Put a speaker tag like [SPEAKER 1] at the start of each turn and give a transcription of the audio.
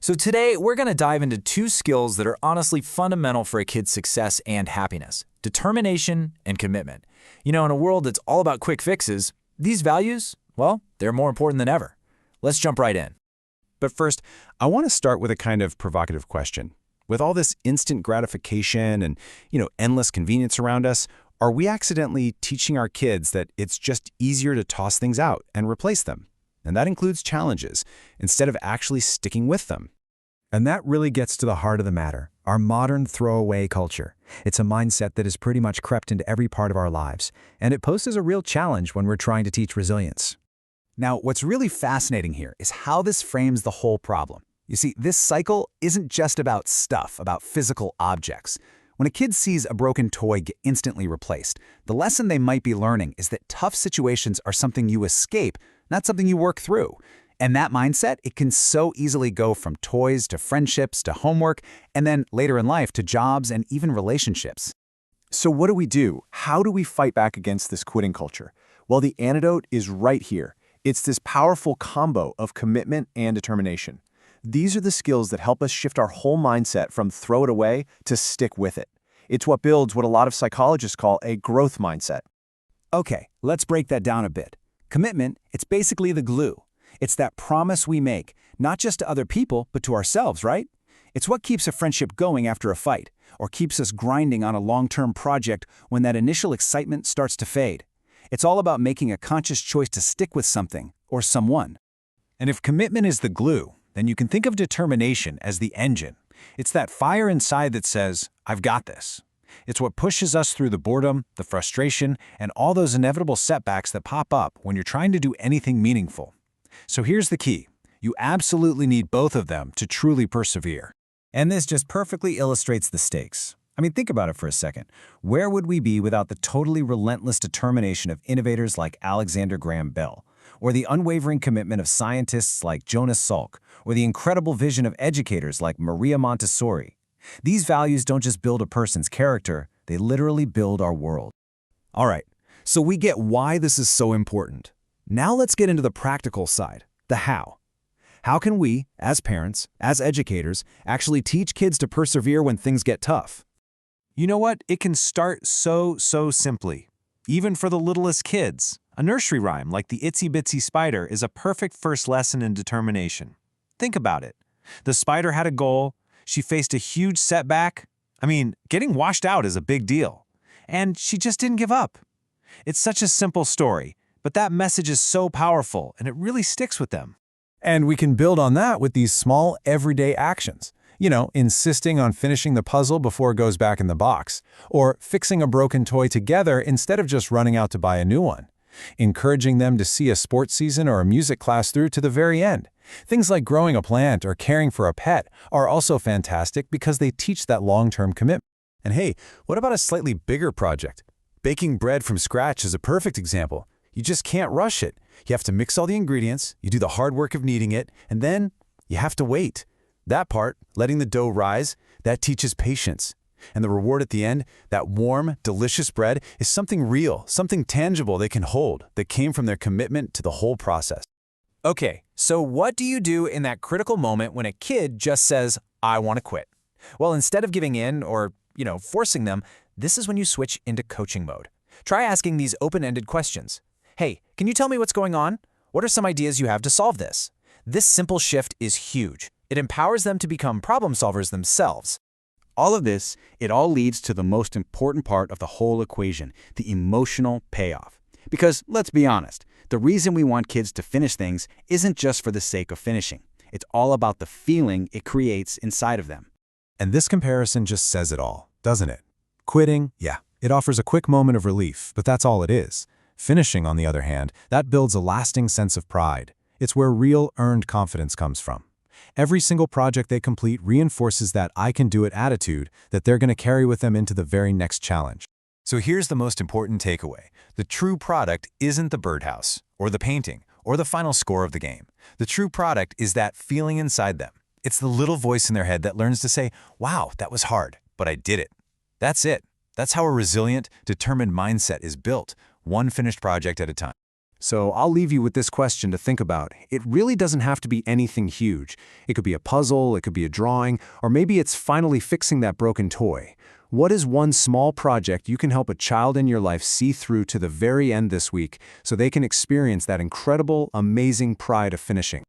[SPEAKER 1] So today, we're going to dive into two skills that are honestly fundamental for a kid's success and happiness: determination and commitment. In a world that's all about quick fixes, these values, well, they're more important than ever. Let's jump right in.
[SPEAKER 2] But first, I want to start with a kind of provocative question. With all this instant gratification and, endless convenience around us, are we accidentally teaching our kids that it's just easier to toss things out and replace them? And that includes challenges, instead of actually sticking with them.
[SPEAKER 3] And that really gets to the heart of the matter, our modern throwaway culture. It's a mindset that has pretty much crept into every part of our lives, and it poses a real challenge when we're trying to teach resilience.
[SPEAKER 4] Now, what's really fascinating here is how this frames the whole problem. You see, this cycle isn't just about stuff, about physical objects. When a kid sees a broken toy get instantly replaced, the lesson they might be learning is that tough situations are something you escape, not something you work through. And that mindset, it can so easily go from toys to friendships to homework, and then later in life to jobs and even relationships.
[SPEAKER 5] So what do we do? How do we fight back against this quitting culture? Well, the antidote is right here. It's this powerful combo of commitment and determination. These are the skills that help us shift our whole mindset from throw it away to stick with it. It's what builds what a lot of psychologists call a growth mindset.
[SPEAKER 4] Okay, let's break that down a bit. Commitment, it's basically the glue. It's that promise we make, not just to other people, but to ourselves, right? It's what keeps a friendship going after a fight, or keeps us grinding on a long-term project when that initial excitement starts to fade. It's all about making a conscious choice to stick with something or someone.
[SPEAKER 3] And if commitment is the glue, then you can think of determination as the engine. It's that fire inside that says, I've got this. It's what pushes us through the boredom, the frustration, and all those inevitable setbacks that pop up when you're trying to do anything meaningful. So here's the key. You absolutely need both of them to truly persevere. And this just perfectly illustrates the stakes. Think about it for a second. Where would we be without the totally relentless determination of innovators like Alexander Graham Bell, or the unwavering commitment of scientists like Jonas Salk, or the incredible vision of educators like Maria Montessori? These values don't just build a person's character, they literally build our world.
[SPEAKER 4] All right, so we get why this is so important. Now let's get into the practical side, the how. How can we, as parents, as educators, actually teach kids to persevere when things get tough?
[SPEAKER 3] You know what? It can start so simply. Even for the littlest kids, a nursery rhyme like the Itsy-Bitsy Spider is a perfect first lesson in determination. Think about it. The spider had a goal. She faced a huge setback. Getting washed out is a big deal. And she just didn't give up. It's such a simple story, but that message is so powerful, and it really sticks with them.
[SPEAKER 2] And we can build on that with these small, everyday actions. Insisting on finishing the puzzle before it goes back in the box, or fixing a broken toy together instead of just running out to buy a new one. Encouraging them to see a sports season or a music class through to the very end. Things like growing a plant or caring for a pet are also fantastic because they teach that long-term commitment. And hey, what about a slightly bigger project? Baking bread from scratch is a perfect example. You just can't rush it. You have to mix all the ingredients, you do the hard work of kneading it, and then you have to wait. That part, letting the dough rise, that teaches patience. And the reward at the end, that warm, delicious bread, is something real, something tangible they can hold that came from their commitment to the whole process.
[SPEAKER 1] Okay, so what do you do in that critical moment when a kid just says, I want to quit? Well, instead of giving in or, forcing them, this is when you switch into coaching mode. Try asking these open-ended questions. Hey, can you tell me what's going on? What are some ideas you have to solve this? This simple shift is huge. It empowers them to become problem solvers themselves.
[SPEAKER 4] All of this, it all leads to the most important part of the whole equation, the emotional payoff. Because, let's be honest, the reason we want kids to finish things isn't just for the sake of finishing. It's all about the feeling it creates inside of them.
[SPEAKER 2] And this comparison just says it all, doesn't it? Quitting, yeah, it offers a quick moment of relief, but that's all it is. Finishing, on the other hand, that builds a lasting sense of pride. It's where real, earned confidence comes from. Every single project they complete reinforces that I can do it attitude that they're going to carry with them into the very next challenge.
[SPEAKER 6] So here's the most important takeaway. The true product isn't the birdhouse, or the painting, or the final score of the game. The true product is that feeling inside them. It's the little voice in their head that learns to say, wow, that was hard, but I did it. That's it. That's how a resilient, determined mindset is built, one finished project at a time.
[SPEAKER 2] So I'll leave you with this question to think about. It really doesn't have to be anything huge. It could be a puzzle, it could be a drawing, or maybe it's finally fixing that broken toy. What is one small project you can help a child in your life see through to the very end this week so they can experience that incredible, amazing pride of finishing?